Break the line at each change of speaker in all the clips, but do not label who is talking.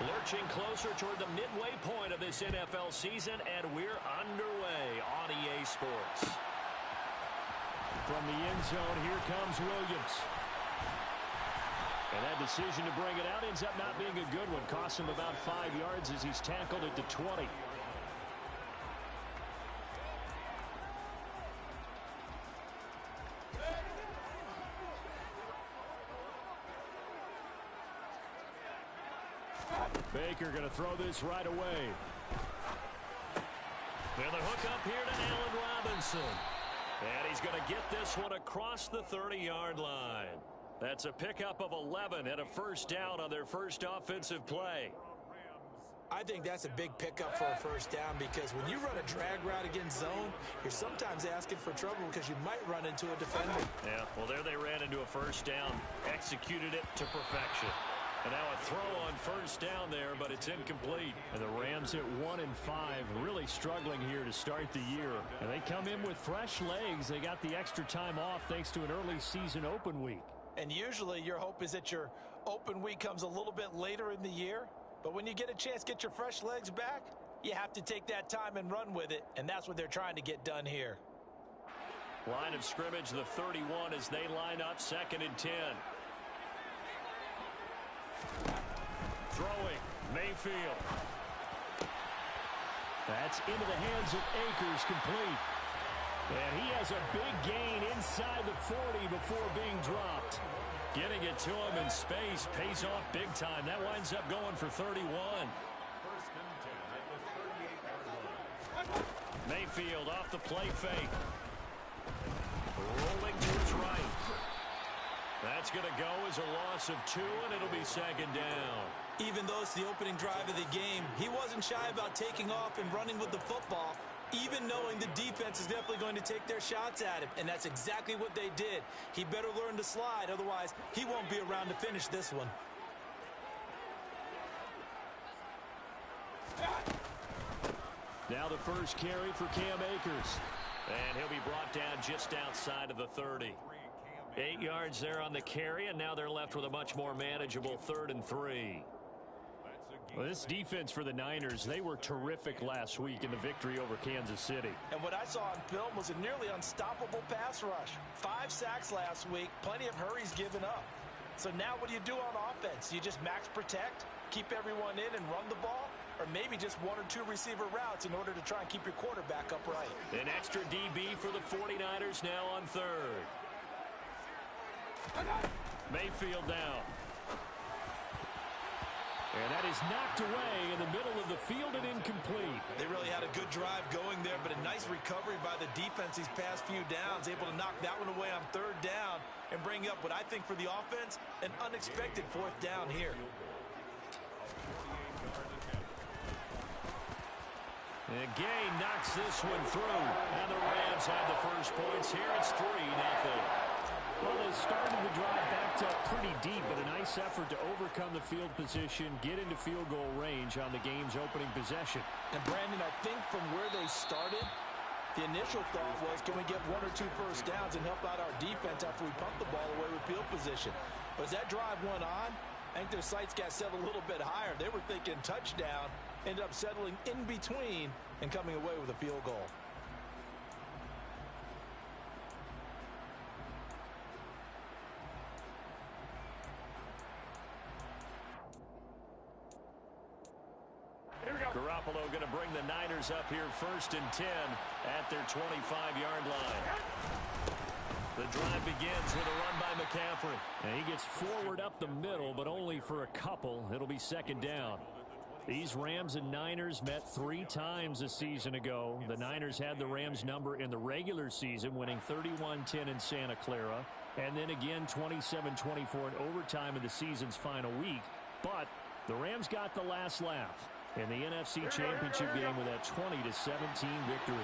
Lurching closer toward the midway point of this NFL season, and we're underway on EA Sports.
From the end zone, here comes Williams. And that decision to bring it out ends up not being a good one. Costs him about 5 yards as he's tackled at the 20. Baker going to throw this right away.
And the hook up here to Allen Robinson. And he's going to get this one across the 30-yard line. That's a pickup of 11 and a first down on their first offensive play.
I think that's a big pickup for a first down because when you run a drag route against zone, you're sometimes asking for trouble because you might run into a defender.
Yeah, well, there they ran into a first down, executed it to perfection. And now a throw on first down there, but it's incomplete.
And the Rams at 1-5, really struggling here to start the year. And they come in with fresh legs. They got the extra time off thanks to an early season open week.
And usually your hope is that your open week comes a little bit later in the year. But when you get a chance to get your fresh legs back, you have to take that time and run with it. And that's what they're trying to get done here.
Line of scrimmage, the 31 as they line up, 2nd and 10. Throwing, Mayfield.
That's into the hands of Akers, complete. And he has a big gain inside the 40 before being dropped.
Getting it to him in space pays off big time. That winds up going for 31. Mayfield off the play fake. Rolling to his right. That's going to go as a loss of 2, and it'll be 2nd down.
Even though it's the opening drive of the game, he wasn't shy about taking off and running with the football, even knowing the defense is definitely going to take their shots at him. And that's exactly what they did. He better learn to slide, otherwise he won't be around to finish this one.
Now the first carry for Cam Akers.
And he'll be brought down just outside of the 30. 8 yards there on the carry, and now they're left with a much more manageable 3rd and 3.
Well, this defense for the Niners, they were terrific last week in the victory over Kansas City.
And what I saw on film was a nearly unstoppable pass rush. 5 sacks last week, plenty of hurries given up. So now what do you do on offense? You just max protect, keep everyone in and run the ball, or maybe just 1 or 2 receiver routes in order to try and keep your quarterback upright.
An extra DB for the 49ers now on 3rd. Mayfield down.
And that is knocked away in the middle of the field and incomplete.
They really had a good drive going there, but a nice recovery by the defense these past few downs, able to knock that one away on 3rd down and bring up what I think for the offense, an unexpected 4th down here.
And Gay knocks this one through. And the Rams have the first points here. It's 3-0.
Well, they started the drive backed up pretty deep, but a nice effort to overcome the field position, get into field goal range on the game's opening possession.
And, Brandon, I think from where they started, the initial thought was, can we get 1 or 2 first downs and help out our defense after we pump the ball away with field position? But as that drive went on, I think their sights got set a little bit higher. They were thinking touchdown, ended up settling in between and coming away with a field goal.
Garoppolo going to bring the Niners up here 1st and 10 at their 25-yard line. The drive begins with a run by McCaffrey.
And he gets forward up the middle, but only for a couple. It'll be 2nd down. These Rams and Niners met 3 times a season ago. The Niners had the Rams number in the regular season, winning 31-10 in Santa Clara, and then again 27-24 in overtime in the season's final week. But the Rams got the last laugh in the NFC Championship game with that 20-17 victory.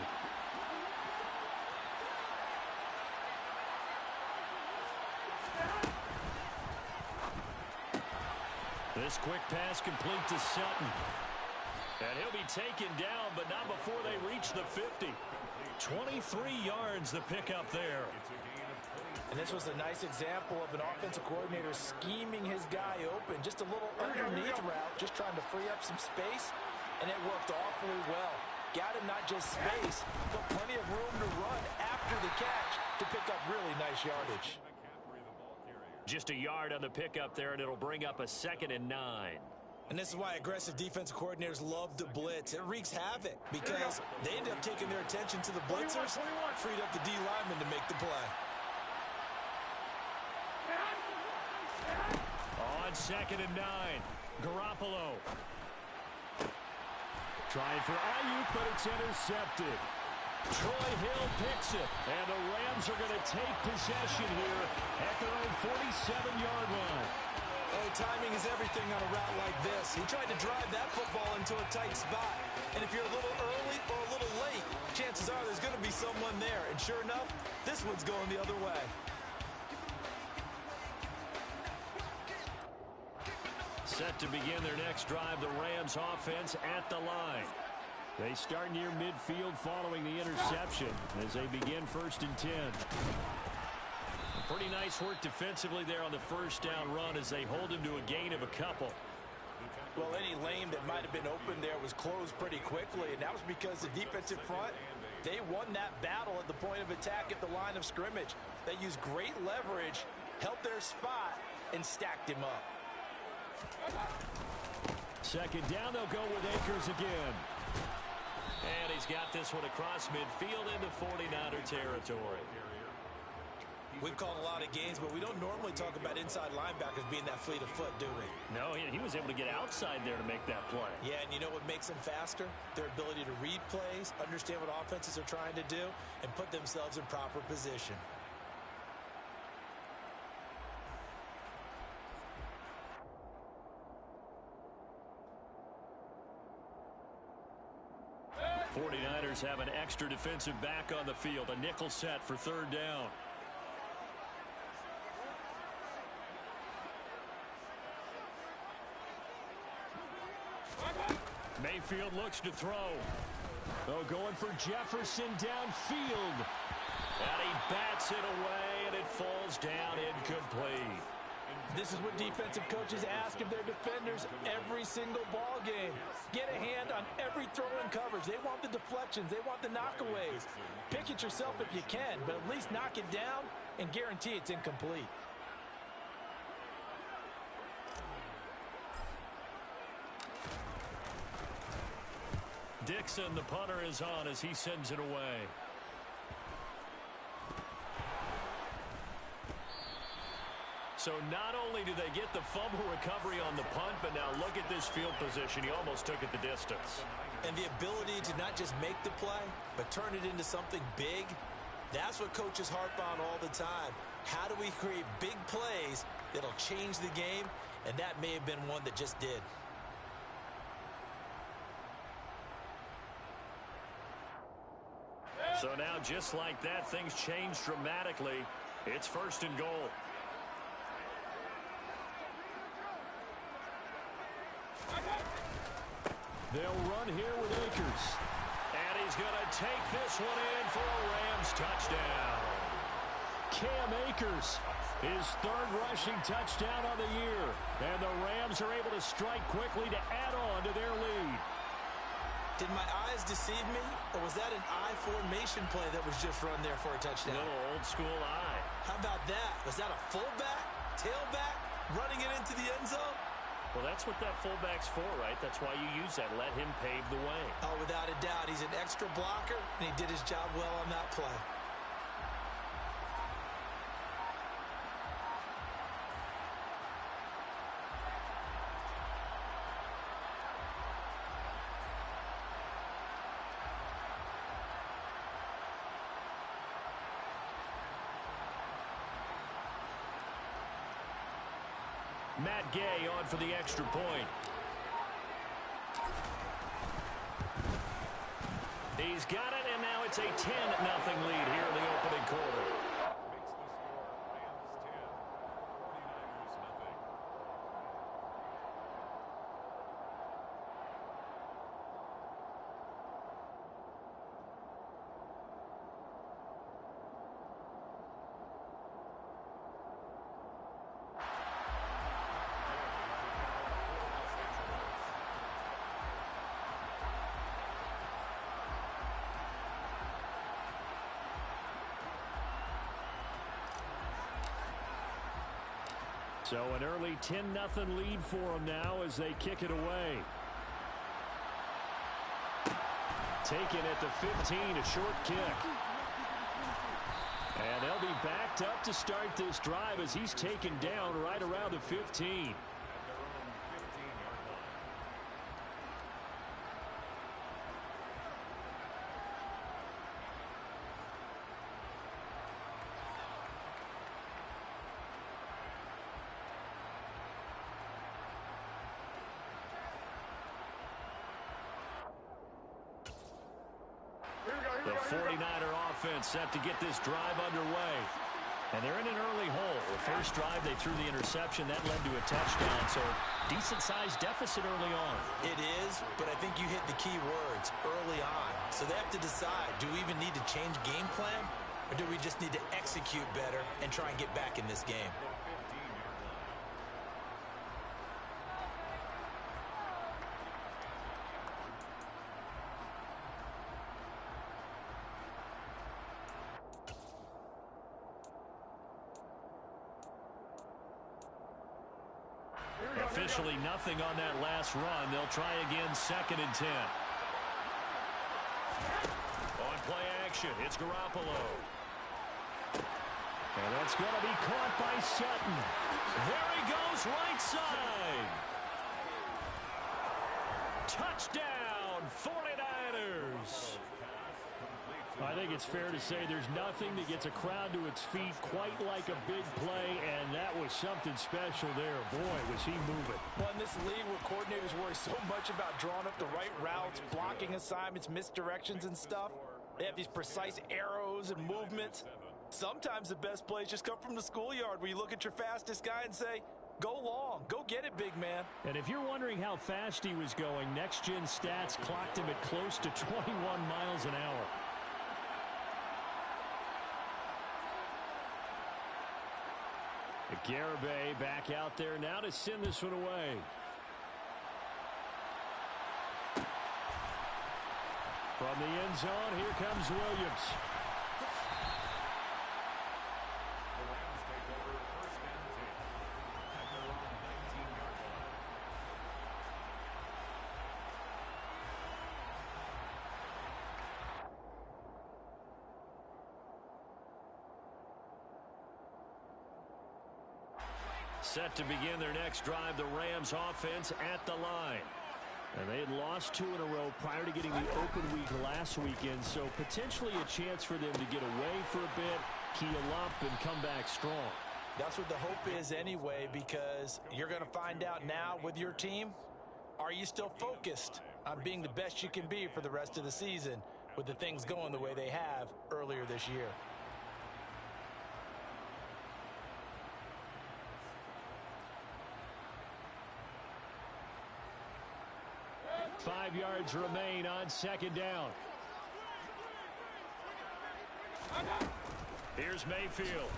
This quick pass complete to Sutton. And he'll be taken down, but not before they reach the 50. 23 yards the pickup there.
And this was a nice example of an offensive coordinator scheming his guy open. Just a little underneath route, just trying to free up some space, and it worked awfully well. Got him not just space, but plenty of room to run after the catch to pick up really nice yardage.
Just a yard on the pickup there, and it'll bring up a 2nd and 9.
And this is why aggressive defensive coordinators love to blitz. It wreaks havoc because they end up taking their attention to the blitzers, freed up the D lineman to make the play.
On 2nd and 9, Garoppolo. Trying for Ayuk, but it's intercepted. Troy Hill picks it, and the Rams are going to take possession here at their own 47-yard line.
Oh, timing is everything on a route like this. He tried to drive that football into a tight spot. And if you're a little early or a little late, chances are there's going to be someone there. And sure enough, this one's going the other way.
Set to begin their next drive, the Rams offense at the line. They start near midfield following the interception as they begin 1st and 10. Pretty nice work defensively there on the first down run as they hold him to a gain of a couple.
Well, any lane that might have been open there was closed pretty quickly, and that was because the defensive front, they won that battle at the point of attack at the line of scrimmage. They used great leverage, helped their spot, and stacked him up.
2nd down, they'll go with Akers again.
And he's got this one across midfield into 49er territory.
We've called a lot of games, but we don't normally talk about inside linebackers being that fleet of foot, do we?
No, he was able to get outside there to make that play.
Yeah, and you know what makes them faster? Their ability to read plays, understand what offenses are trying to do, and put themselves in proper position.
ers have an extra defensive back on the field, a nickel set for 3rd down. Mayfield looks to throw. Oh, going for Jefferson downfield. And he bats it away, and it falls down incomplete.
This is what defensive coaches ask of their defenders every single ball game. Get a hand on every throw in coverage. They want the deflections. They want the knockaways. Pick it yourself if you can, but at least knock it down and guarantee it's incomplete.
Dixon, the punter, is on as he sends it away. So not only do they get the fumble recovery on the punt, but now look at this field position. He almost took it the distance.
And the ability to not just make the play, but turn it into something big, that's what coaches harp on all the time. How do we create big plays that'll change the game? And that may have been one that just did.
So now, just like that, things change dramatically. It's 1st and goal. They'll run here with Akers. And he's going to take this one in for a Rams touchdown. Cam Akers, his 3rd rushing touchdown on the year. And the Rams are able to strike quickly to add on to their lead.
Did my eyes deceive me, or was that an I formation play that was just run there for a touchdown?
Little old school eye.
How about that? Was that a fullback, tailback, running it into the end zone?
Well, that's what that fullback's for, right? That's why you use that. Let him pave the way.
Oh, without a doubt. He's an extra blocker, and he did his job well on that play.
Matt Gay on for the extra point. He's got it, and now it's a 10-0 lead here in the opening quarter. So an early 10-0 lead for them now as they kick it away. Taken at the 15, a short kick. And they'll be backed up to start this drive as he's taken down right around the 15. The 49er offense set to get this drive underway. And they're in an early hole. The first drive, they threw the interception. That led to a touchdown. So decent-sized deficit early on.
It is, but I think you hit the key words early on. So they have to decide, do we even need to change game plan? Or do we just need to execute better and try and get back in this game?
Officially nothing on that last run. They'll try again, 2nd and 10.
On play action, it's Garoppolo.
And that's going to be caught by Sutton.
There he goes, right side. Touchdown, 49ers.
I think it's fair to say there's nothing that gets a crowd to its feet quite like a big play, and that was something special there. Boy, was he moving.
Well, in this league where coordinators worry so much about drawing up the right routes, blocking assignments, misdirections and stuff, they have these precise arrows and movements. Sometimes the best plays just come from the schoolyard where you look at your fastest guy and say, go long, go get it, big man.
And if you're wondering how fast he was going, Next Gen Stats clocked him at close to 21 miles an hour. Garibay back out there now to send this one away. From the end zone, here comes Williams. Set to begin their next drive, the Rams offense at the line. And they had lost 2 in a row prior to getting the open week last weekend, so potentially a chance for them to get away for a bit, keel up, and come back strong.
That's what the hope is anyway, because you're going to find out now with your team, are you still focused on being the best you can be for the rest of the season with the things going the way they have earlier this year?
5 yards remain on 2nd down.
Here's Mayfield.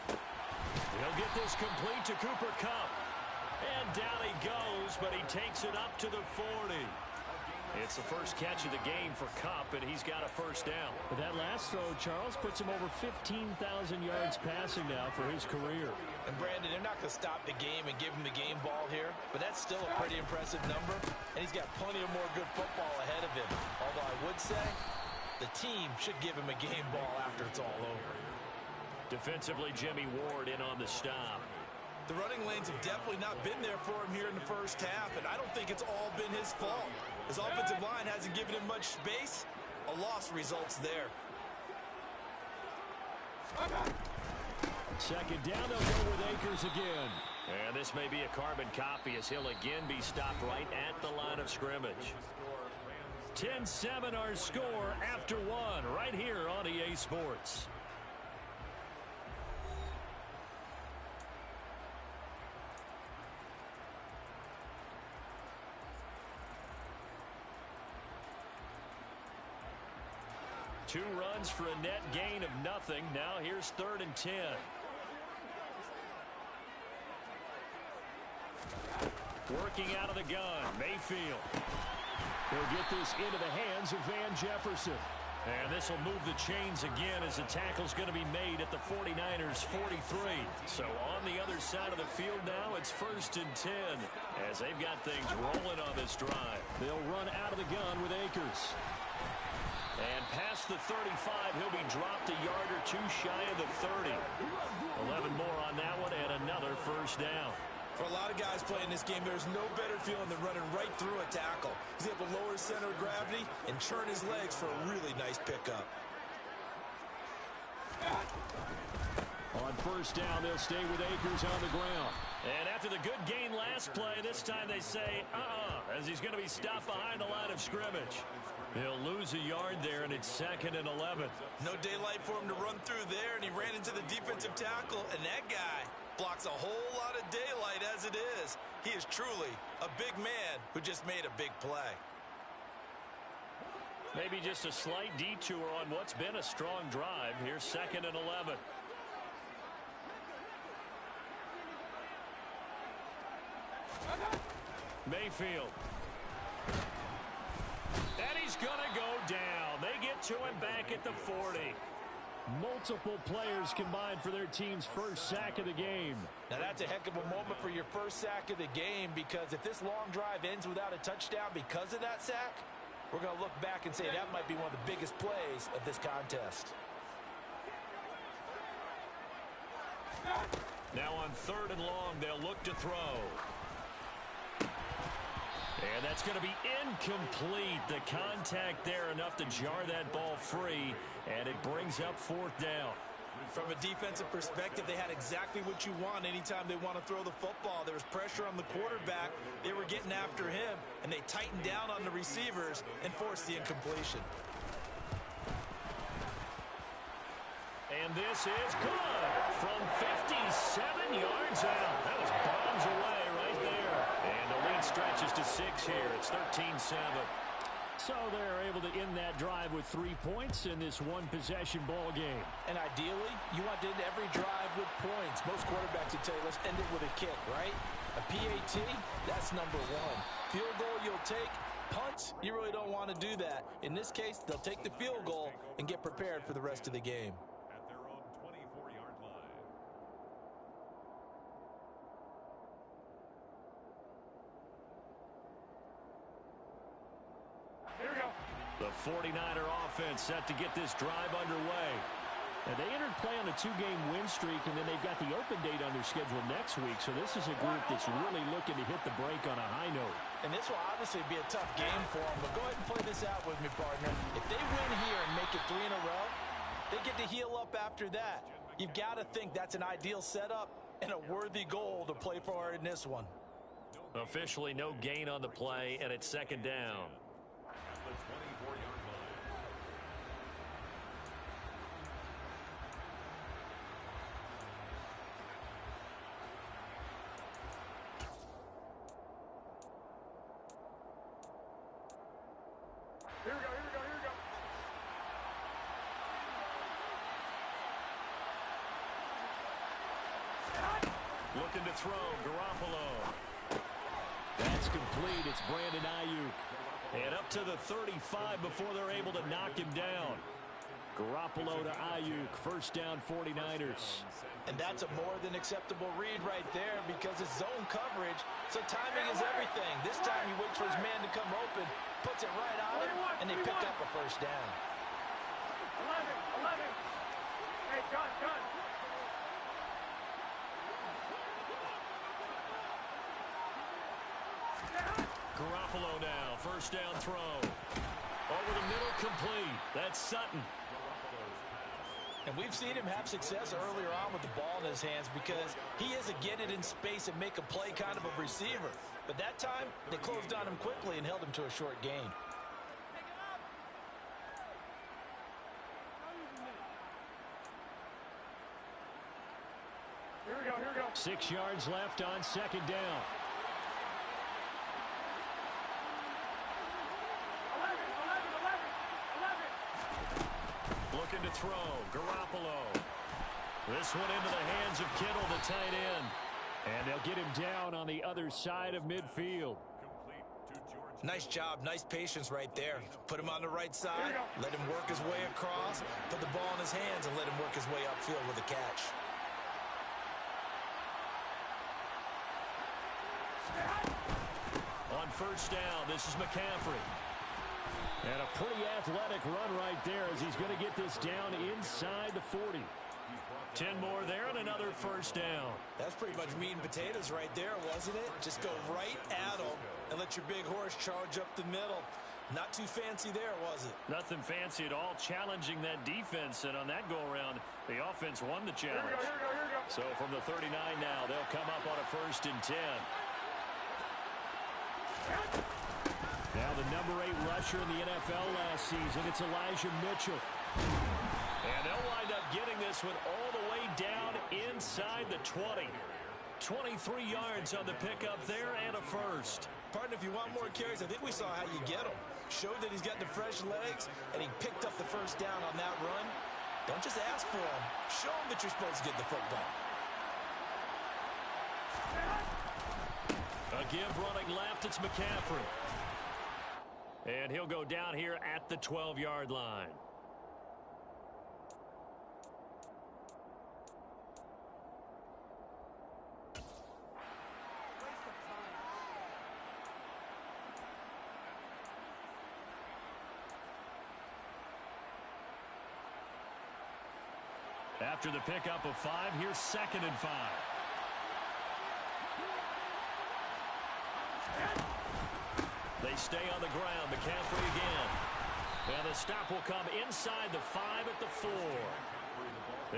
He'll get this complete to Cooper Kupp. And down he goes, but he takes it up to the 40. It's the first catch of the game for Kupp, and he's got a first down.
But that last throw, Charles, puts him over 15,000 yards passing now for his career.
And Brandon, they're not going to stop the game and give him the game ball here, but that's still a pretty impressive number, and he's got plenty of more good football ahead of him. Although I would say the team should give him a game ball after it's all over.
Defensively, Jimmy Ward in on the stop.
The running lanes have definitely not been there for him here in the first half, and I don't think it's all been his fault. His offensive line hasn't given him much space. A loss results there.
2nd down, they'll go with Akers again.
And this may be a carbon copy as he'll again be stopped right at the line of scrimmage.
10-7 our score after 1 right here on EA Sports. Two runs for a net gain of nothing. Now here's 3rd and 10. Working out of the gun, Mayfield. He'll get this into the hands of Van Jefferson.
And this will move the chains again as the tackle's going to be made at the 49ers 43. So on the other side of the field now, it's 1st and 10 as they've got things rolling on this drive.
They'll run out of the gun with Akers.
And past the 35, he'll be dropped a yard or two shy of the 30. 11 more on that one and another first down.
For a lot of guys playing this game, there's no better feeling than running right through a tackle. He's able to lower his center of gravity and churn his legs for a really nice pickup.
On first down, they'll stay with Akers on the ground.
And after the good gain last play, this time they say, as he's going to be stopped behind the line of scrimmage. He'll lose a yard there, and it's 2nd and 11.
No daylight for him to run through there, and he ran into the defensive tackle, and that guy blocks a whole lot of daylight as it is. He is truly a big man who just made a big play.
Maybe just a slight detour on what's been a strong drive. Here's 2nd and 11. Mayfield. And he's going to go down. They get to him back at the 40.
Multiple players combined for their team's first sack of the game.
Now that's a heck of a moment for your first sack of the game, because if this long drive ends without a touchdown because of that sack, we're going to look back and say that might be one of the biggest plays of this contest.
Now on 3rd and long, they'll look to throw. And that's going to be incomplete. The contact there enough to jar that ball free, and it brings up 4th down.
From a defensive perspective, they had exactly what you want anytime they want to throw the football. There was pressure on the quarterback. They were getting after him, and they tightened down on the receivers and forced the incompletion.
And this is good from 57 yards out. That was bombs away right there. And the lead stretches to 6 here. It's 13-7.
So they're able to end that drive with 3 points in this one-possession ball game.
And ideally, you want to end every drive with points. Most quarterbacks would tell you, let's end it with a kick, right? A PAT, that's number 1. Field goal you'll take. Punts, you really don't want to do that. In this case, they'll take the field goal and get prepared for the rest of the game.
At their own 24-yard line.
The 49er offense set to get this drive underway.
And they entered play on a 2-game win streak, and then they've got the open date on their schedule next week. So this is a group that's really looking to hit the break on a high note.
And this will obviously be a tough game for them, but go ahead and play this out with me, partner. If they win here and make it 3 in a row, they get to heal up after that. You've got to think that's an ideal setup and a worthy goal to play for in this one.
Officially no gain on the play, and it's 2nd down.
At the 24-yard line.
Here we go.
Looking to throw, Garoppolo.
That's complete. It's Brandon Ayuk.
And up to the 35 before they're able to knock him down.
Garoppolo to Ayuk. First down, 49ers.
And that's a more than acceptable read right there because it's zone coverage, so timing is everything. This time he waits for his man to come open, puts it right on him, and they pick up a first down.
11. Hey, gun.
Garoppolo now, first down throw. Over the middle, complete. That's Sutton.
And we've seen him have success earlier on with the ball in his hands because he is a get it in space and make a play kind of a receiver. But that time, they closed on him quickly and held him to a short gain.
Here we go.
6 yards left on 2nd down.
11.
Looking to throw, Garoppolo. This one into the hands of Kittle, the tight end.
And they'll get him down on the other side of midfield.
Complete to George
Nice job, nice patience right there. Put him on the right side, let him work his way across, put the ball in his hands, and let him work his way upfield with a catch.
On first down, this is McCaffrey. And a pretty athletic run right there as he's going to get this down inside the 40.
10 more there and another first down.
That's pretty much meat and potatoes right there, wasn't it? Just go right at him and let your big horse charge up the middle. Not too fancy there, was it?
Nothing fancy at all, challenging that defense, and on that go-around, the offense won the challenge.
Here we go.
So from the 39 now, they'll come up on a 1st and 10.
Now the number 8 rusher in the NFL last season, it's Elijah Mitchell.
And they'll wind up getting this one all the way down inside the 20. 23 yards on the pickup there and a first.
Partner, if you want more carries, I think we saw how you get him. Showed that he's got the fresh legs, and he picked up the first down on that run. Don't just ask for him. Show him that you're supposed to get the football.
A give running left, it's McCaffrey. And he'll go down here at the 12-yard line. After the pickup of 5, here's 2nd and 5. They stay on the ground. McCaffrey again. And the stop will come inside the 5 at the 4.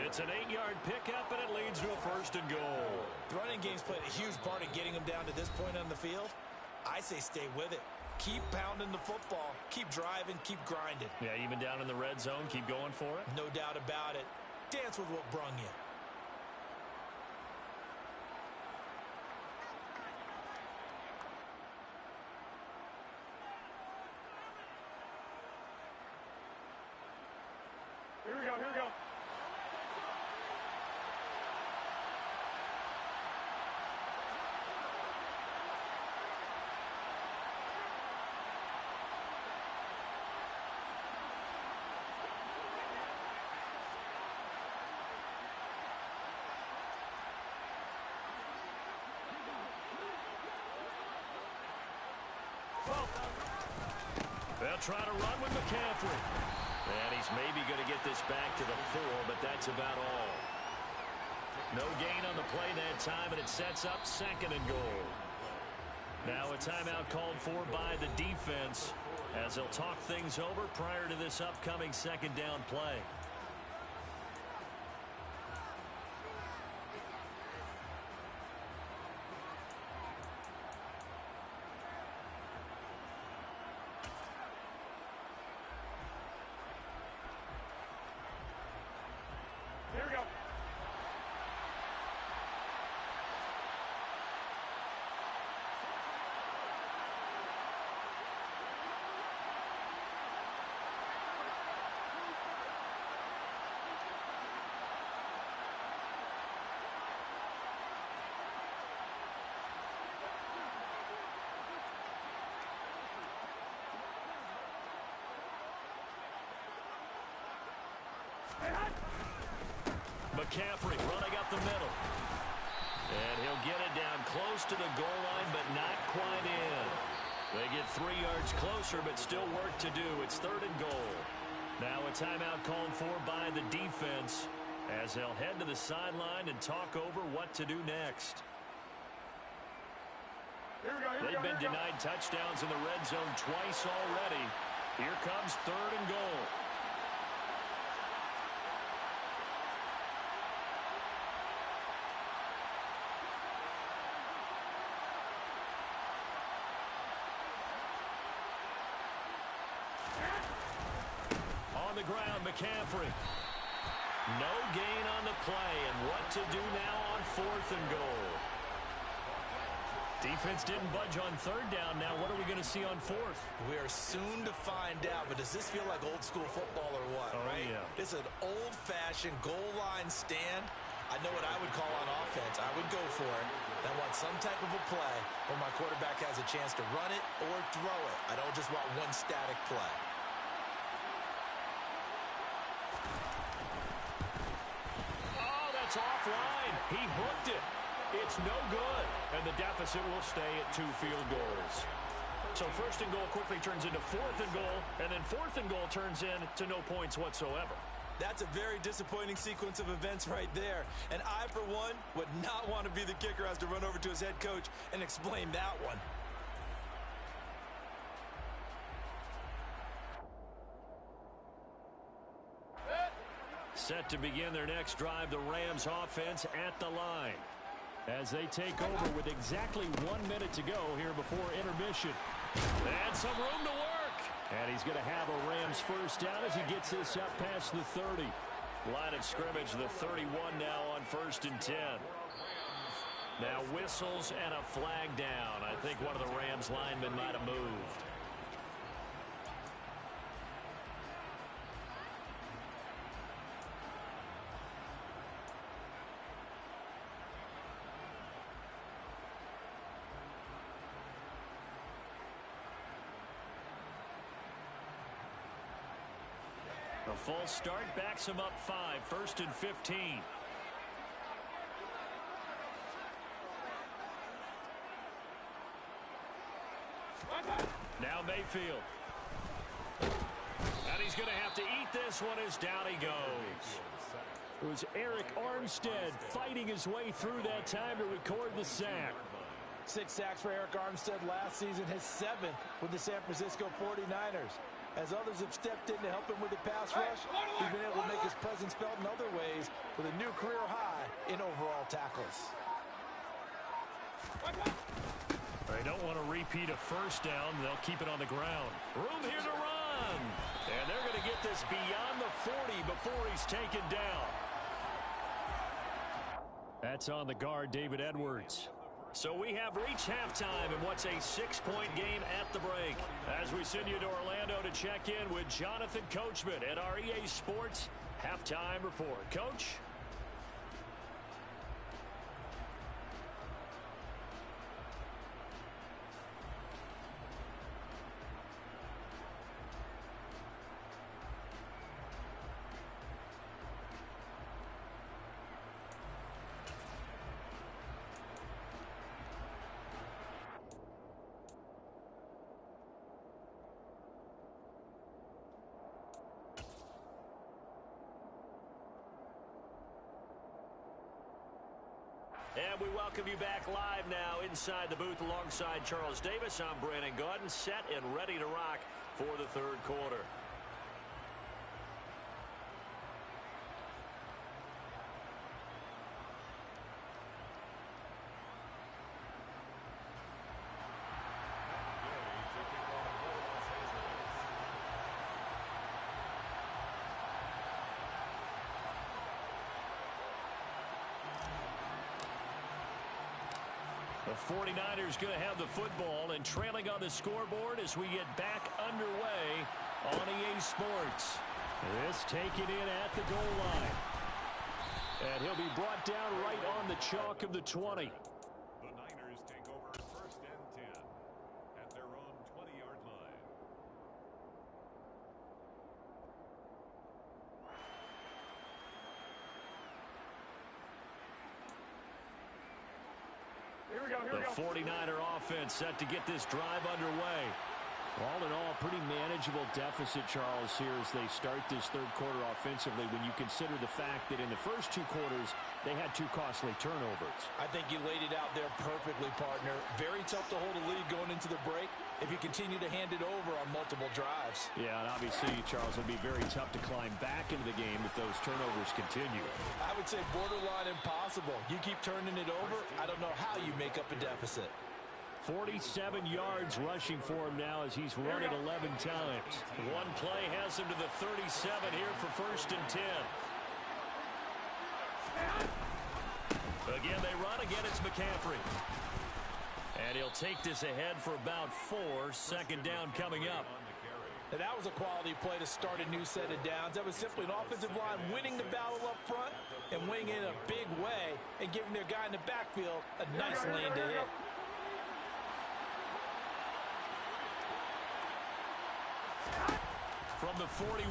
It's an 8-yard pickup, and it leads to a 1st and goal.
The running game's played a huge part in getting him down to this point on the field. I say stay with it. Keep pounding the football. Keep driving. Keep grinding.
Yeah, even down in the red zone, keep going for it.
No doubt about it. Dance with what brung you.
Here we go.
They'll try to run with McCaffrey. And he's maybe going to get this back to the 4, but that's about all. No gain on the play that time, and it sets up 2nd and goal. Now a timeout called for by the defense as they'll talk things over prior to this upcoming 2nd down play.
Here we go.
McCaffrey running up the middle. And he'll get it down close to the goal line, but not quite in. They get 3 yards closer, but still work to do. It's 3rd and goal. Now a timeout called for by the defense as they'll head to the sideline and talk over what to do next. They've been denied touchdowns in the red zone twice already. Here comes 3rd and goal. On the ground, McCaffrey. No gain on the play, and what to do now on 4th and goal. Defense didn't budge on 3rd down. Now what are we going to see on 4th?
We are soon to find out, but does this feel like old school football or what?
Oh,
right?
yeah.
This is an old-fashioned goal line stand. I know what I would call on offense. I would go for it. I want some type of a play where my quarterback has a chance to run it or throw it. I don't just want one static play.
Oh, that's offline. He hooked it. It's no good. And the deficit will stay at 2 field goals. So first and goal quickly turns into fourth and goal, and then fourth and goal turns into no points whatsoever.
That's a very disappointing sequence of events right there. And I, for one, would not want to be the kicker who has to run over to his head coach and explain that one.
Set to begin their next drive, the Rams offense at the line, as they take over with exactly 1 minute to go here before intermission. And some room to work. And he's going to have a Rams first down as he gets this up past the 30.
Line of scrimmage, the 31 now on 1st and 10. Now whistles and a flag down. I think one of the Rams linemen might have moved. A full start backs him up 5, 1st and 15. Now Mayfield. And he's going to have to eat this one as down he goes.
It was Eric Armstead fighting his way through that time to record the sack.
6 sacks for Eric Armstead last season, his 7th with the San Francisco 49ers. As others have stepped in to help him with the pass rush, he's been able to make his presence felt in other ways with a new career high in overall tackles.
They don't want to repeat a first down. They'll keep it on the ground.
Room here to run. And they're going to get this beyond the 40 before he's taken down.
That's on the guard, David Edwards.
So we have reached halftime in what's a 6-point game at the break. As we send you to Orlando to check in with Jonathan Coachman at our EA Sports Halftime Report. Coach? And we welcome you back live now inside the booth alongside Charles Davis. I'm Brandon Gaudin, set and ready to rock for the 3rd quarter. The 49ers going to have the football and trailing on the scoreboard as we get back underway on EA Sports.
This taken in at the goal line. And he'll be brought down right on the chalk of the 20.
The Niners take over 1st and 10 at their own 20-yard line.
Here we go, here we
The
go.
49er offense set to get this drive underway.
All in all, pretty manageable deficit, Charles, here as they start this 3rd quarter offensively when you consider the fact that in the first 2 quarters, they had 2 costly turnovers.
I think you laid it out there perfectly, partner. Very tough to hold a lead going into the break if you continue to hand it over on multiple drives.
Yeah, and obviously, Charles, it would be very tough to climb back into the game if those turnovers continue.
I would say borderline impossible. You keep turning it over, I don't know how you make up a deficit.
47 yards rushing for him now as he's run it 11 times.
One play has him to the 37 here for 1st and 10. Again, they run. Again, it's McCaffrey. And he'll take this ahead for about 4. 2nd down coming up.
And that was a quality play to start a new set of downs. That was simply an offensive line winning the battle up front and winning in a big way and giving their guy in the backfield a nice lane to hit.
From the 41,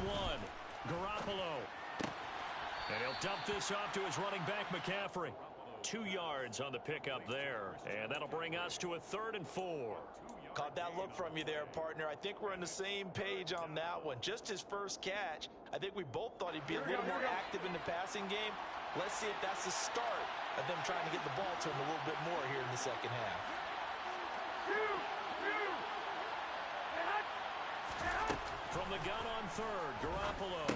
Garoppolo. And he'll dump this off to his running back, McCaffrey.
2 yards on the pickup there. And that'll bring us to a 3rd and 4.
Caught that look from you there, partner. I think we're on the same page on that one. Just his first catch. I think we both thought he'd be a little more active in the passing game. Let's see if that's the start of them trying to get the ball to him a little bit more here in the second half.
From the gun on 3rd, Garoppolo.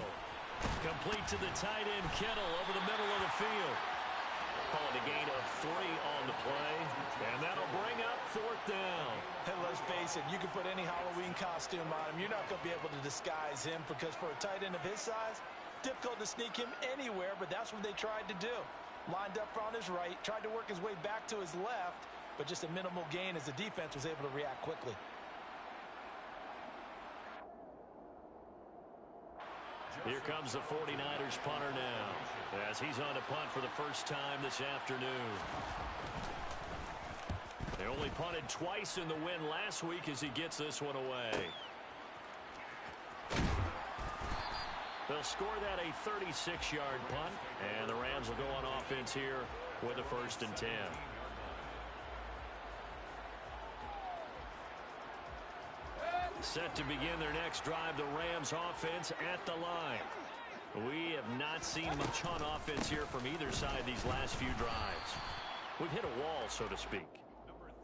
Complete to the tight end, Kittle, over the middle of the field.
Calling a gain of 3 on the play. And that'll bring up 4th down.
And let's face it, you can put any Halloween costume on him. You're not going to be able to disguise him because for a tight end of his size, difficult to sneak him anywhere, but that's what they tried to do. Lined up on his right, tried to work his way back to his left, but just a minimal gain as the defense was able to react quickly.
Here comes the 49ers punter now, as he's on to punt for the first time this afternoon. They only punted twice in the win last week as he gets this one away. They'll score that a 36-yard punt, and the Rams will go on offense here with a 1st and 10. Set to begin their next drive, the Rams offense at the line. We have not seen much on offense here from either side these last few drives. We've hit a wall, so to speak.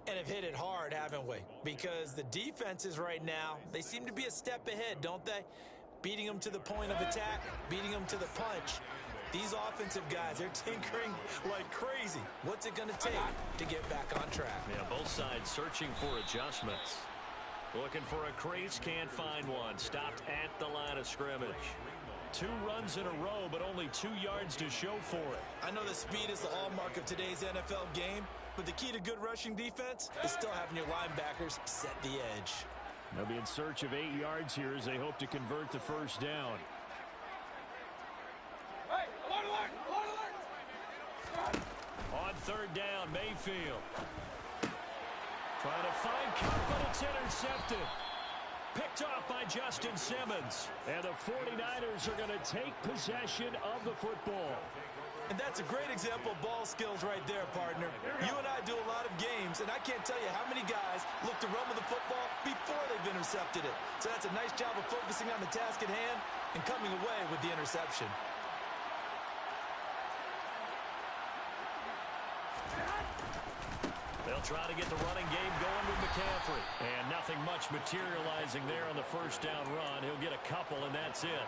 And have hit it hard, haven't we? Because the defenses right now, they seem to be a step ahead, don't they? Beating them to the point of attack, beating them to the punch. These offensive guys, they're tinkering like crazy. What's it going to take to get back on track?
Yeah, both sides searching for adjustments. Looking for a crease, can't find one. Stopped at the line of scrimmage. 2 runs in a row, but only 2 yards to show for it.
I know that speed is the hallmark of today's NFL game, but the key to good rushing defense is still having your linebackers set the edge.
They'll be in search of 8 yards here as they hope to convert the first down.
Hey, alert, alert.
On 3rd down, Mayfield. Trying to find Cup, but it's intercepted. Picked off by Justin Simmons. And the 49ers are going to take possession of the football.
And that's a great example of ball skills right there, partner. You and I do a lot of games, and I can't tell you how many guys look to run with the football before they've intercepted it. So that's a nice job of focusing on the task at hand and coming away with the interception.
They'll try to get the running game going with McCaffrey. And nothing much materializing there on the first down run. He'll get a couple, and that's it.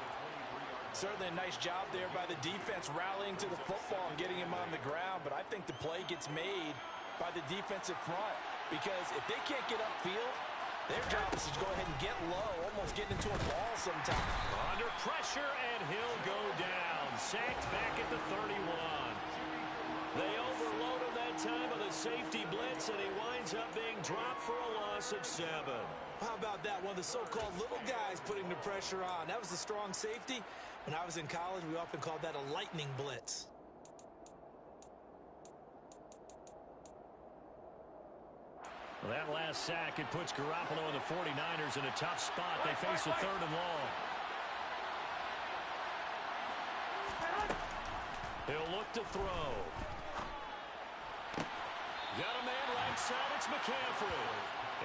Certainly a nice job there by the defense rallying to the football and getting him on the ground. But I think the play gets made by the defensive front. Because if they can't get upfield, their job is to go ahead and get low, almost get into a ball sometime.
Under pressure, and he'll go down. Sacked back at the 31. They overload him that time with a safety blitz, and he winds up being dropped for a loss of 7.
How about that? One of the so-called little guys putting the pressure on. That was a strong safety. When I was in college, we often called that a lightning blitz.
Well, that last sack, it puts Garoppolo and the 49ers in a tough spot. They face a 3rd and long. He'll look to throw. Got a man right side. It's McCaffrey.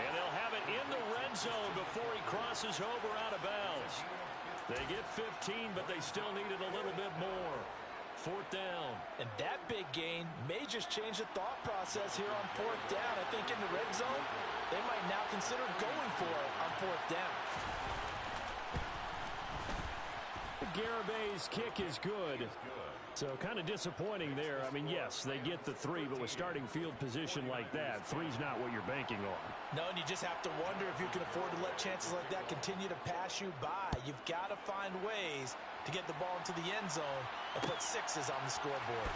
And they'll have it in the red zone before he crosses over out of bounds. They get 15, but they still needed a little bit more. 4th down.
And that big gain may just change the thought process here on 4th down. I think in the red zone, they might now consider going for it on 4th down.
Garabay's kick is good. So kind of disappointing there. I mean, yes, they get the 3, but with starting field position like that, 3's not what you're banking on.
No, and you just have to wonder if you can afford to let chances like that continue to pass you by. You've got to find ways to get the ball into the end zone and put 6s on the scoreboard.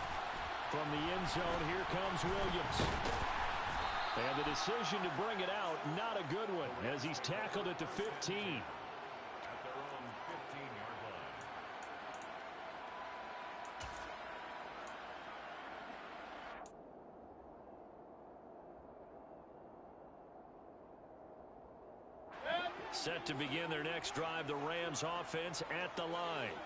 From the end zone, here comes Williams. And the decision to bring it out, not a good one, as he's tackled at the 15.
Set to begin their next drive, the Rams offense at the line.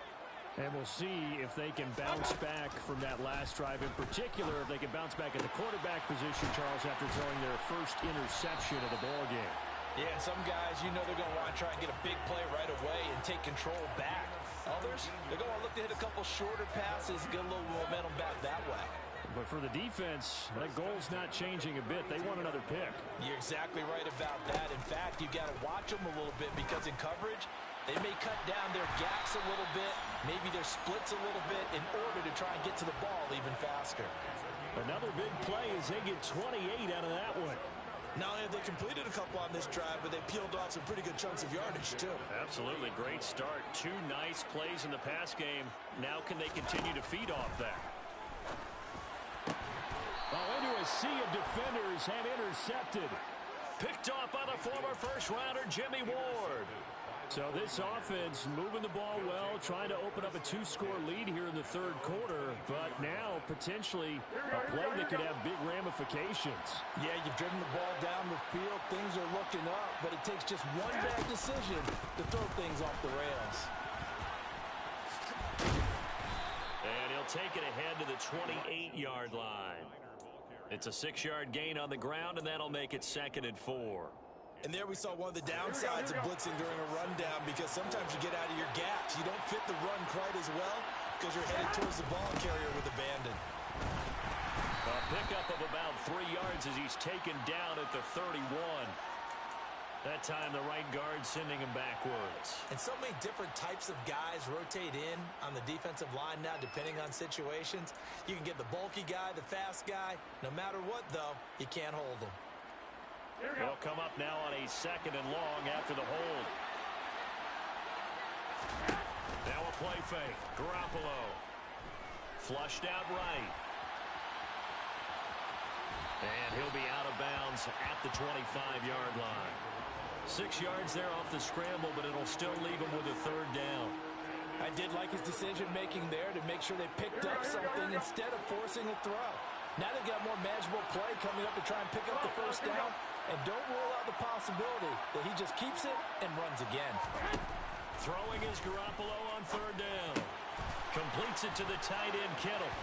And we'll see if they can bounce back from that last drive. In particular, if they can bounce back at the quarterback position, Charles, after throwing their first interception of the ballgame.
Yeah, some guys, you know they're going to want to try and get a big play right away and take control back. Others, they're going to look to hit a couple shorter passes, get a little momentum back that way.
But for the defense, that goal's not changing a bit. They want another pick.
You're exactly right about that. In fact, you've got to watch them a little bit because in coverage, they may cut down their gaps a little bit, maybe their splits a little bit in order to try and get to the ball even faster.
Another big play as they get 28 out of that one.
Not only have they completed a couple on this drive, but they peeled off some pretty good chunks of yardage, too.
Absolutely great start. 2 nice plays in the pass game. Now can they continue to feed off that?
Into a sea of defenders and intercepted.
Picked off by the former first-rounder Jimmy Ward.
So this offense moving the ball well, trying to open up a 2-score lead here in the third quarter, but now potentially a play that could have big ramifications.
Yeah, you've driven the ball down the field. Things are looking up, but it takes just one bad decision to throw things off the rails.
And he'll take it ahead to the 28-yard line. It's a 6-yard gain on the ground, and that'll make it 2nd and 4.
And there we saw one of the downsides of blitzing during a rundown because sometimes you get out of your gaps. You don't fit the run quite as well because you're headed towards the ball carrier with abandon.
A pickup of about 3 yards as he's taken down at the 31. That time the right guard sending him backwards.
And so many different types of guys rotate in on the defensive line now depending on situations. You can get the bulky guy, the fast guy. No matter what, though, you can't hold them.
They'll come up now on a 2nd and long after the hold. Now a play fake. Garoppolo. Flushed out right. And he'll be out of bounds at the 25-yard line. 6 yards there off the scramble, but it'll still leave him with a 3rd down.
I did like his decision-making there to make sure they picked up something instead of forcing a throw. Now they've got more manageable play coming up to try and pick up the 1st down. And don't rule out the possibility that he just keeps it and runs again.
Throwing is Garoppolo on 3rd down. Completes it to the tight end, Kittle.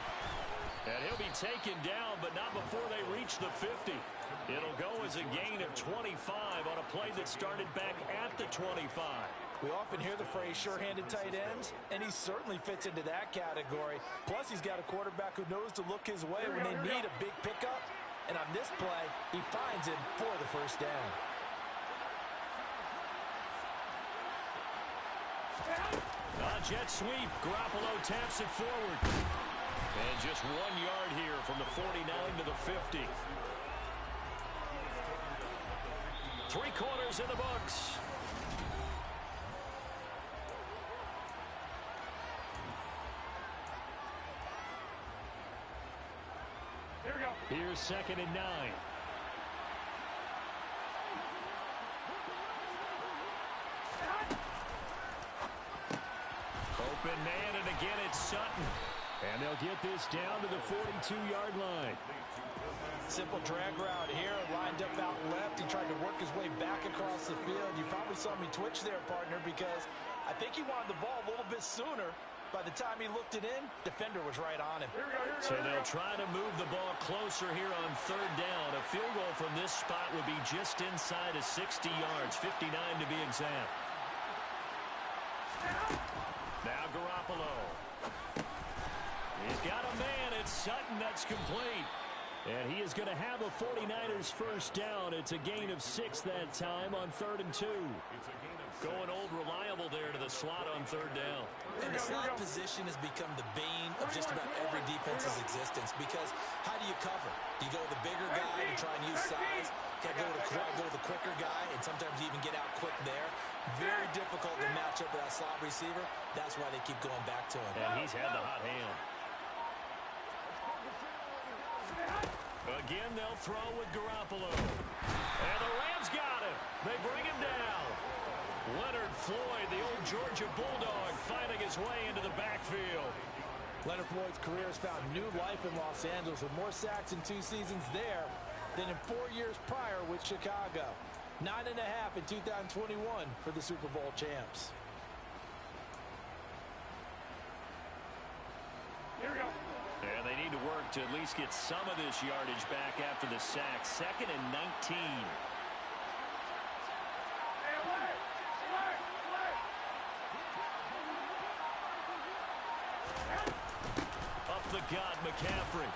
And he'll be taken down, but not before they reach the 50. It'll go as a gain of 25 on a play that started back at the 25.
We often hear the phrase sure-handed tight ends, and he certainly fits into that category. Plus, he's got a quarterback who knows to look his way when they need a big pickup. And on this play, he finds him for the 1st down.
Jet sweep. Garoppolo taps it forward. And just 1 yard here from the 49 to the 50. 3 quarters in the books.
Here's 2nd and 9.
Open man, and again it's Sutton.
And they'll get this down to the 42-yard line.
Simple drag route here, lined up out left. He tried to work his way back across the field. You probably saw me twitch there, partner, because I think he wanted the ball a little bit sooner. By the time he looked it in, defender was right on him.
So they'll try to move the ball closer here on 3rd down. A field goal from this spot would be just inside of 60 yards, 59 to be exact. Now Garoppolo. He's got a man. It's Sutton. That's complete.
And he is going to have a 49ers 1st down. It's a gain of 6 that time on 3rd and 2.
Going old reliable there to the slot on 3rd down.
And the slot position has become the bane of just about every defense's existence because how do you cover? Do you go with the bigger guy to try and use size? Can I go with the quicker guy and sometimes you even get out quick there? Very difficult to match up with that slot receiver. That's why they keep going back to him.
And he's had the hot hand. Again, they'll throw with Garoppolo. And the Rams got him. They bring him down. Leonard Floyd, the old Georgia Bulldog, finding his way into the backfield.
Leonard Floyd's career has found new life in Los Angeles with more sacks in 2 seasons there than in 4 years prior with Chicago. 9.5 in 2021 for the Super Bowl champs.
Here we go.
And they need to work to at least get some of this yardage back after the sack. 2nd and 19.
Up the gut, McCaffrey.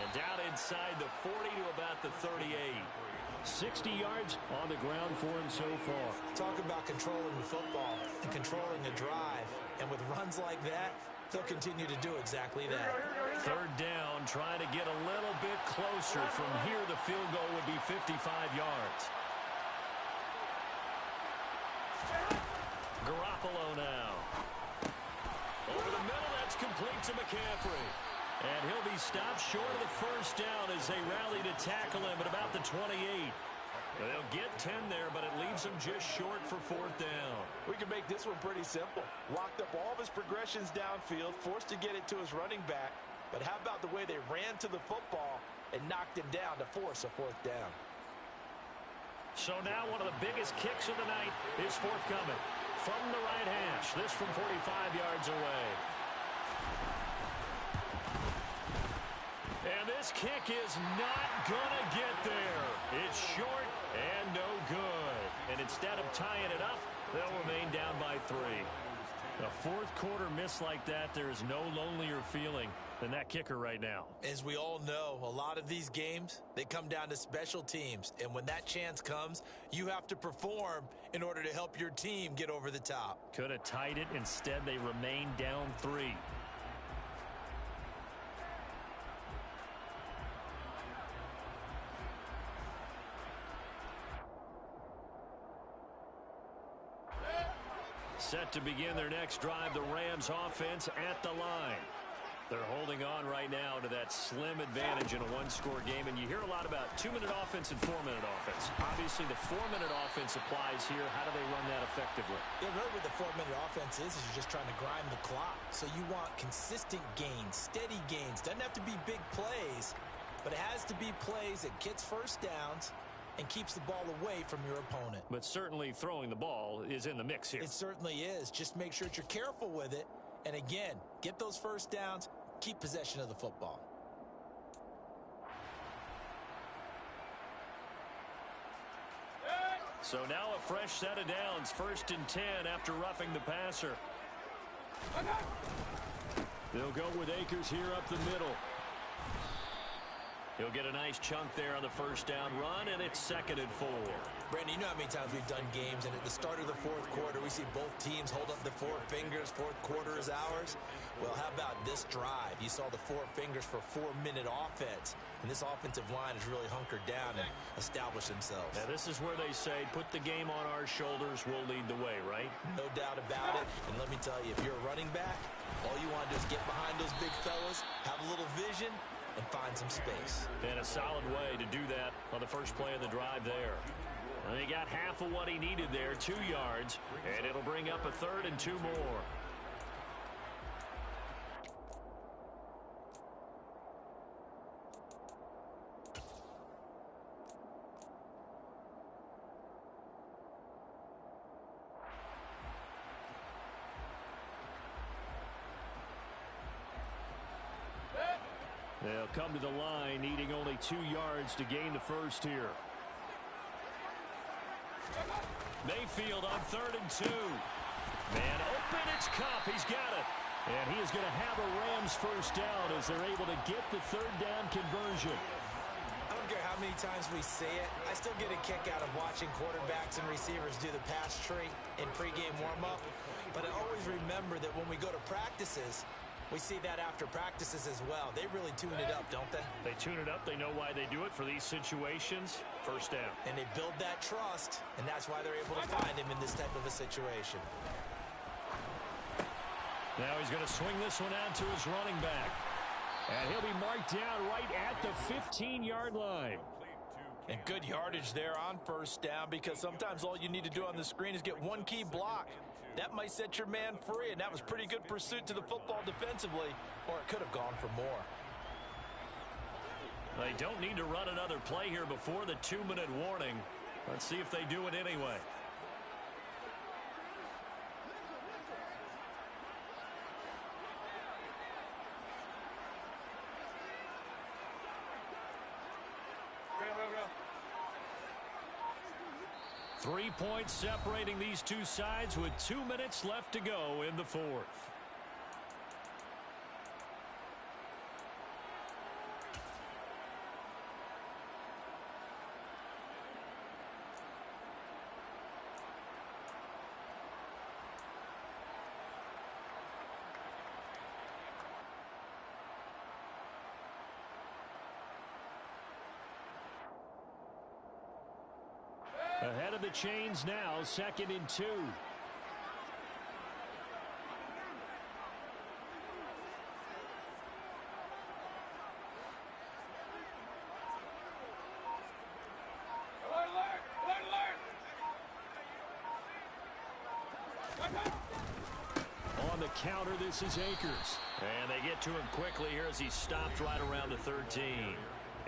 And down inside the 40 to about the 38.
60 yards on the ground for him so far.
Talk about controlling the football and controlling a drive. And with runs like that, they'll continue to do exactly that.
3rd down, trying to get a little bit closer. From here, the field goal would be 55 yards. Garoppolo now. Over the middle, that's complete to McCaffrey. And he'll be stopped short of the 1st down as they rally to tackle him at about the 28. They'll get 10 there, but it leaves them just short for 4th down.
We can make this one pretty simple. Locked up all of his progressions downfield, forced to get it to his running back. But how about the way they ran to the football and knocked him down to force a 4th down?
So now one of the biggest kicks of the night is forthcoming. From the right hash, this from 45 yards away. And this kick is not going to get there. It's short and no good. And instead of tying it up, they'll remain down by 3. A 4th quarter miss like that, there is no lonelier feeling than that kicker right now.
As we all know, a lot of these games, they come down to special teams. And when that chance comes, you have to perform in order to help your team get over the top.
Could have tied it. Instead, they remain down 3. Set to begin their next drive, the Rams offense at the line. They're holding on right now to that slim advantage in a 1-score game, and you hear a lot about 2-minute offense and 4-minute offense. Obviously, the 4-minute offense applies here. How do they run that effectively?
Yeah, really what the 4-minute offense is you're just trying to grind the clock. So you want consistent gains, steady gains. Doesn't have to be big plays, but it has to be plays that gets 1st downs and keeps the ball away from your opponent.
But certainly throwing the ball is in the mix here.
It certainly is. Just make sure that you're careful with it. And again, get those 1st downs, keep possession of the football.
So now a fresh set of downs. 1st and 10 after roughing the passer.
They'll go with Akers here up the middle.
He'll get a nice chunk there on the 1st down run, and it's 2nd and 4.
Brandon, you know how many times we've done games, and at the start of the 4th quarter, we see both teams hold up the 4 fingers, 4th quarter is ours. Well, how about this drive? You saw the 4 fingers for 4-minute offense, and this offensive line has really hunkered down and established themselves.
Now, this is where they say, put the game on our shoulders, we'll lead the way, right?
No doubt about it, and let me tell you, if you're a running back, all you want to do is get behind those big fellas, have a little vision, and find some space.
And a solid way to do that on the first play of the drive there. And he got half of what he needed there, 2 yards, and it'll bring up a 3rd and 2 more. They'll come to the line, needing only 2 yards to gain the 1st here. Mayfield on 3rd and 2. Man open, it's Cup. He's got it. And he is going to have a Rams 1st down as they're able to get the 3rd down conversion.
I don't care how many times we say it, I still get a kick out of watching quarterbacks and receivers do the pass tree in pregame warm-up. But I always remember that when we go to practices, we see that after practices as well. They really tune it up, don't they?
They tune it up. They know why they do it for these situations. 1st down.
And they build that trust, and that's why they're able to find him in this type of a situation.
Now he's going to swing this one out to his running back.
And he'll be marked down right at the 15-yard line.
And good yardage there on 1st down, because sometimes all you need to do on the screen is get one key block. That might set your man free, and that was pretty good pursuit to the football defensively, or it could have gone for more.
They don't need to run another play here before the 2-minute warning. Let's see if they do it anyway.
Go.
3 points separating these two sides with 2 minutes left to go in the fourth. Ahead of the chains now, 2nd and 2. On the counter, this is Akers.
And they get to him quickly here as he stopped right around the 13.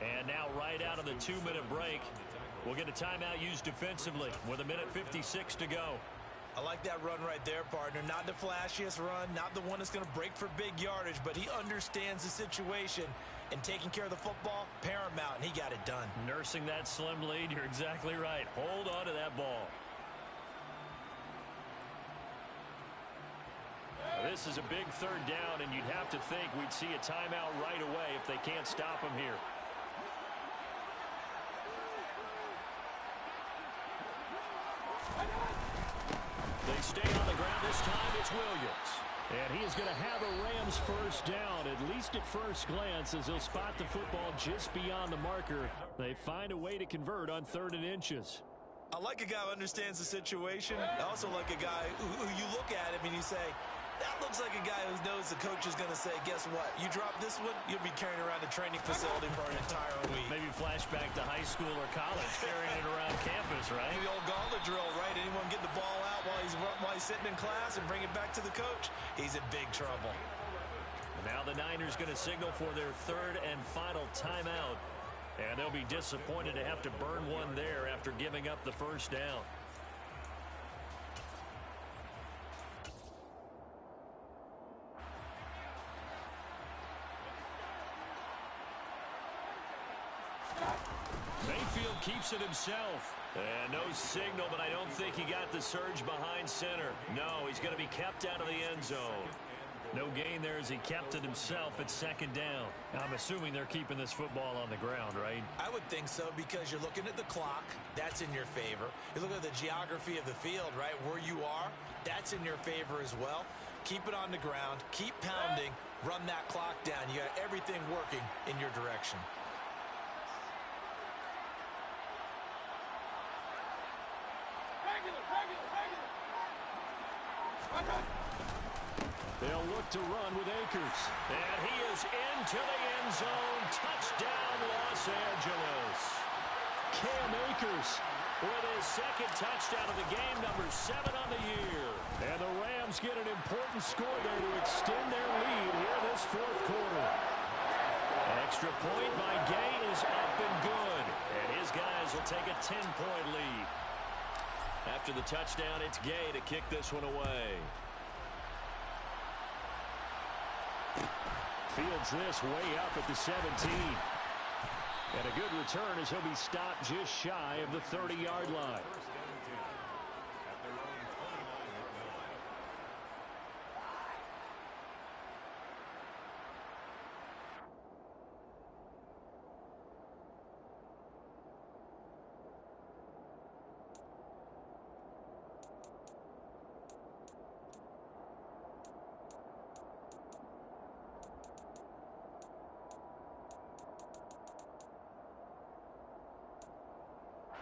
And now right out of the 2-minute break, we'll get a timeout used defensively with 1:56 to go.
I like that run right there, partner. Not the flashiest run, not the one that's going to break for big yardage, but he understands the situation, and taking care of the football, paramount, and he got it done.
Nursing that slim lead, you're exactly right. Hold on to that ball. This is a big 3rd down, and you'd have to think we'd see a timeout right away if they can't stop him here. They stay on the ground this time. It's Williams. And he is going to have a Rams first down, at least at first glance, as he'll spot the football just beyond the marker. They find a way to convert on 3rd and inches.
I like a guy who understands the situation. I also like a guy who you look at him and you say, that looks like a guy who knows the coach is going to say, guess what? You drop this one, you'll be carrying around a training facility for an entire week.
Maybe flashback to high school or college, carrying it around campus, right?
Maybe the old gauntlet drill, right? Anyone get the ball out while he's sitting in class and bring it back to the coach? He's in big trouble.
Now the Niners going to signal for their 3rd and final timeout. And they'll be disappointed to have to burn one there after giving up the first down. Mayfield keeps it himself. And no signal, but I don't think he got the surge behind center. No, he's going to be kept out of the end zone. No gain there as he kept it himself at 2nd down. I'm assuming they're keeping this football on the ground, right?
I would think so, because you're looking at the clock. That's in your favor. You look at the geography of the field, right? Where you are, that's in your favor as well. Keep it on the ground. Keep pounding. Run that clock down. You got everything working in your direction.
They'll look to run with Akers.
And he is into the end zone. Touchdown, Los Angeles.
Cam Akers
With his 2nd touchdown of the game, number 7 on the year.
And the Rams get an important score there to extend their lead here this 4th quarter.
An extra point by Gay is up and good. And his guys will take a 10-point lead. After the touchdown, it's Gay to kick this one away.
Fields this way up at the 17. And a good return as he'll be stopped just shy of the 30-yard line.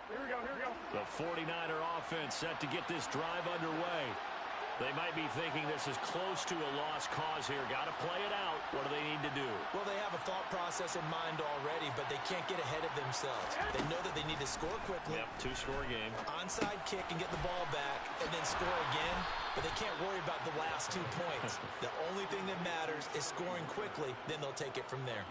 Here we go.
The 49er offense set to get this drive underway. They might be thinking this is close to a lost cause here. Got to play it out. What do they need to do?
Well, they have a thought process in mind already, but they can't get ahead of themselves. They know that they need to score quickly.
Yep, 2-score game.
Onside kick and get the ball back and then score again, but they can't worry about the last 2 points. The only thing that matters is scoring quickly, then they'll take it from there.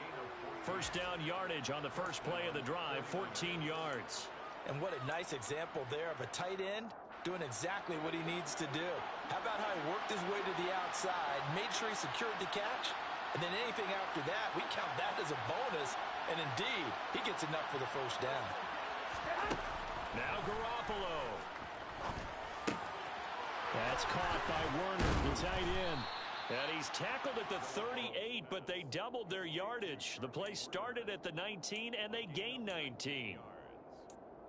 First down yardage on the first play of the drive, 14 yards.
And what a nice example there of a tight end doing exactly what he needs to do. How about how he worked his way to the outside, made sure he secured the catch, and then anything after that, we count that as a bonus. And indeed, he gets enough for the first down.
Now Garoppolo. That's caught by Werner, the tight end.
And he's tackled at the 38, but they doubled their yardage. The play started at the 19, and they gained 19.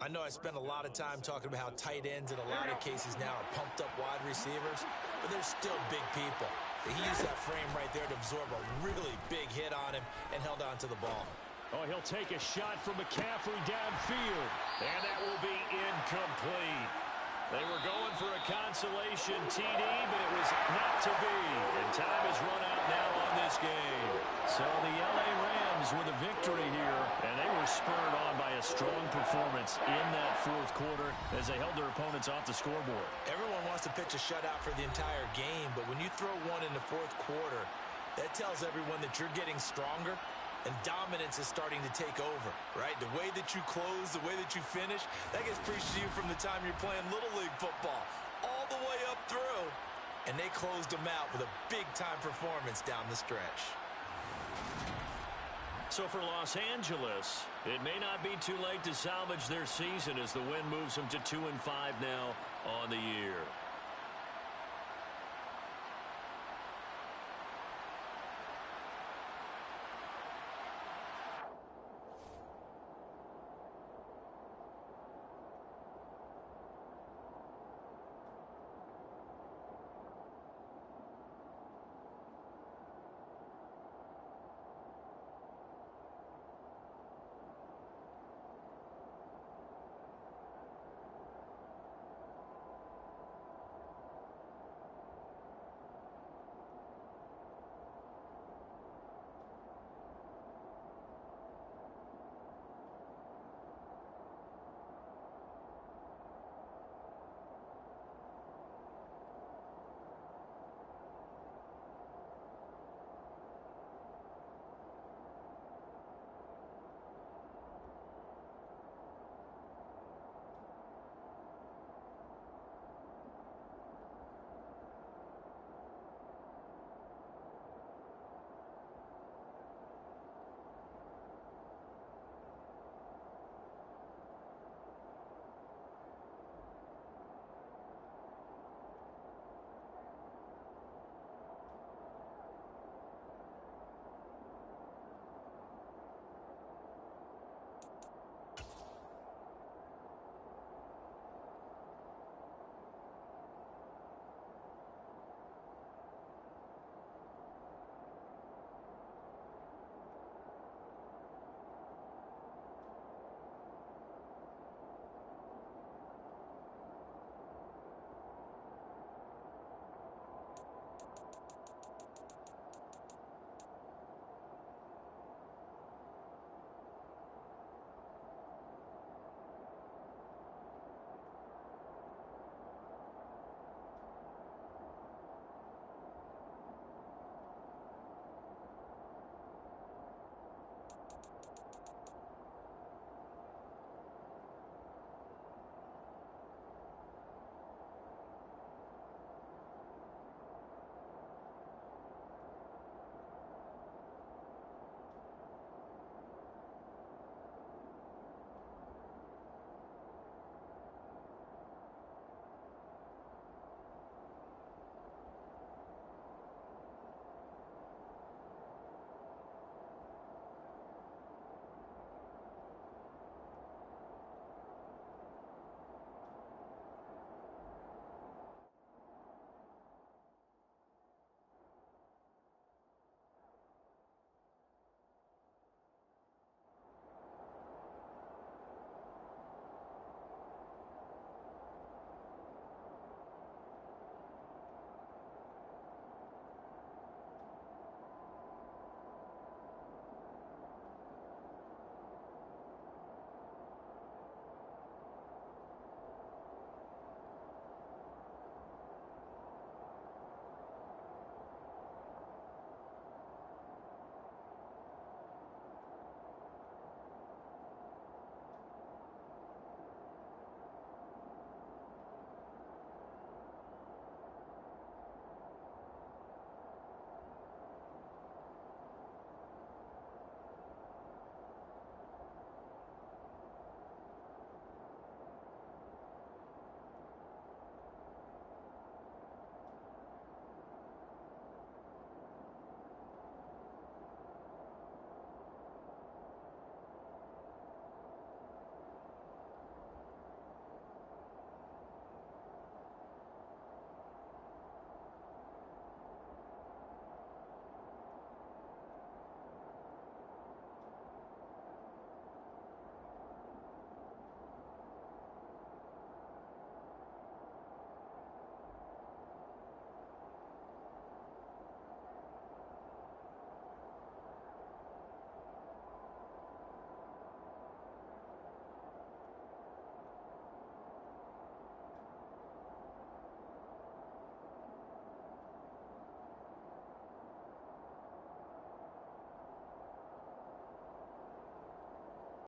I know I spent a lot of time talking about how tight ends in a lot of cases now are pumped up wide receivers, but they're still big people. He used that frame right there to absorb a really big hit on him and held on to the ball.
Oh, he'll take a shot from McCaffrey downfield.
And that will be incomplete. They were going for a consolation TD, but it was not to be. And time is run out now on this game.
So the LA Rams with a victory here, and they were spurred on by a strong performance in that fourth quarter as they held their opponents off the scoreboard.
Everyone wants to pitch a shutout for the entire game, but when you throw one in the fourth quarter, that tells everyone that you're getting stronger and dominance is starting to take over, right? The way that you close, the way that you finish, that gets preached to you from the time you're playing Little League football all the way up through. And they closed them out with a big-time performance down the stretch.
So for Los Angeles, it may not be too late to salvage their season as the win moves them to 2-5 now on the year.